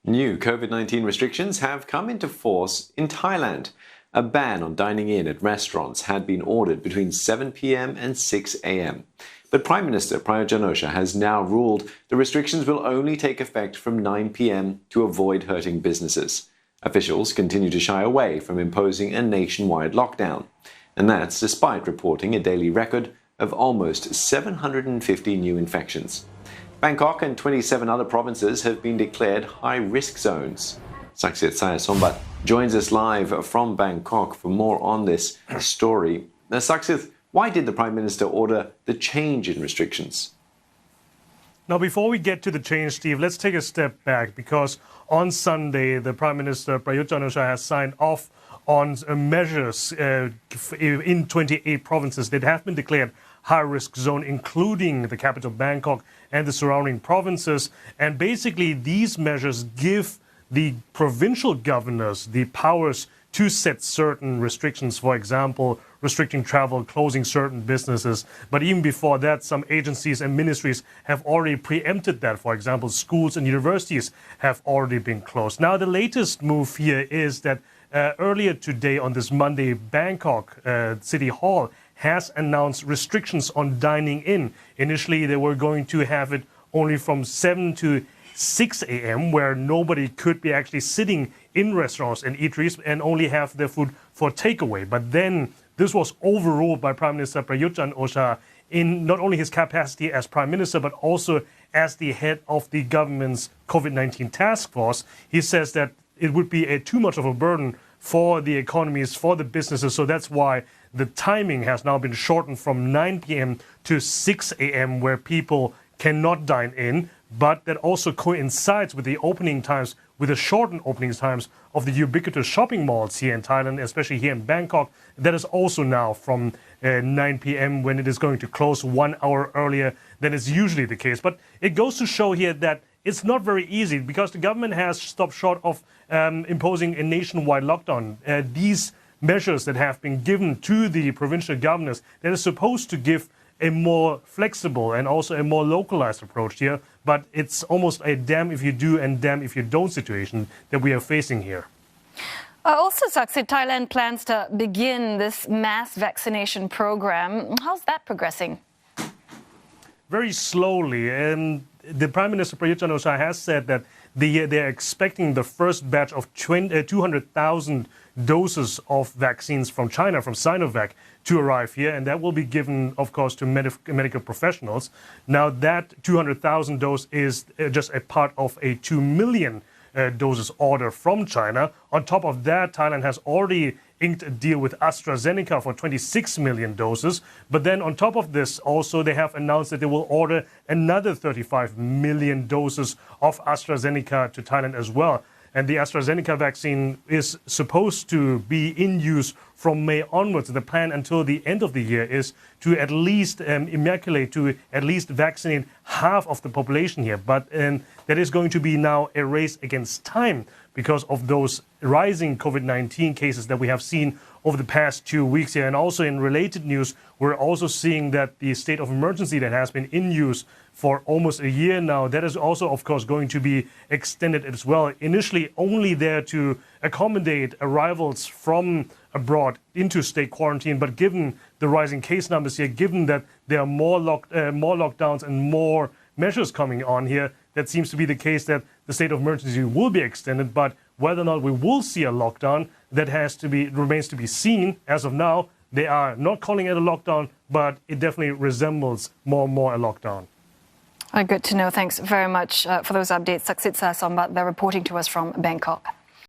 New COVID-19 restrictions have come into force in Thailand. A ban on dining in at restaurants had been ordered between 7 p.m. and 6 a.m. But Prime Minister Prayut Chan-o-cha has now ruled the restrictions will only take effect from 9 p.m. to avoid hurting businesses. Officials continue to shy away from imposing a nationwide lockdown. And that's despite reporting a daily record of almost 750 new infections. Bangkok and 27 other provinces have been declared high-risk zones. Saksit Sayasombat joins us live from Bangkok for more on this story. Now, Saksit, why did the Prime Minister order the change in restrictions? Now, before we get to the change, Steve, let's take a step back because on Sunday, the Prime Minister Prayut Chan-o-cha has signed off on measures in 28 provinces that have been declared high-risk zone, including the capital Bangkok and the surrounding provinces. And basically, these measures give the provincial governors the powers to set certain restrictions, for example, restricting travel, closing certain businesses. But even before that, some agencies and ministries have already preempted that. For example, schools and universities have already been closed. Now, the latest move here is that earlier today, on this Monday, Bangkok City Hall has announced restrictions on dining in. Initially, they were going to have it only from 7 to 6 a.m., where nobody could be actually sitting in restaurants and eateries and only have their food for takeaway. But then this was overruled by Prime Minister Prayut Chan-o-cha in not only his capacity as Prime Minister, but also as the head of the government's COVID-19 task force. He says that it would be too much of a burden for the economies, for the businesses. So that's why the timing has now been shortened from 9 p.m. to 6 a.m., where people cannot dine in. But that also coincides with the opening times, with the shortened opening times of the ubiquitous shopping malls here in Thailand, especially here in Bangkok. That is also now from 9 p.m. when it is going to close 1 hour earlier than is usually the case. But it goes to show here that it's not very easy because the government has stopped short of imposing a nationwide lockdown. These measures that have been given to the provincial governors that is supposed to give a more flexible and also a more localized approach here, but it's almost a damn if you do and damn if you don't situation that we are facing here. Also, Saksit, Thailand plans to begin this mass vaccination program. How's that progressing? Very slowly, and the Prime Minister Prayut Chan-o-cha has said that they're expecting the first batch of 200,000 doses of vaccines from China, from Sinovac, to arrive here, and that will be given, of course, to medical professionals. Now, that 200,000 dose is just a part of a 2 million doses order from China. On top of that, Thailand has already inked a deal with AstraZeneca for 26 million doses. But then on top of this, also, they have announced that they will order another 35 million doses of AstraZeneca to Thailand as well. And the AstraZeneca vaccine is supposed to be in use from May onwards. The plan until the end of the year is to at least to at least vaccinate half of the population here. But that is going to be now a race against time because of those rising COVID-19 cases that we have seen over the past 2 weeks here. And also in related news, we're also seeing that the state of emergency that has been in use for almost a year now, that is also, of course, going to be extended as well. Initially only there to accommodate arrivals from abroad into state quarantine, but given the rising case numbers here, given that there are more lockdowns and more measures coming on here, that seems to be the case that the state of emergency will be extended. But whether or not we will see a lockdown, that remains to be seen. As of now, they are not calling it a lockdown, but it definitely resembles more and more a lockdown. Good to know. Thanks very much for those updates. Saksit Sayasombat, they're reporting to us from Bangkok.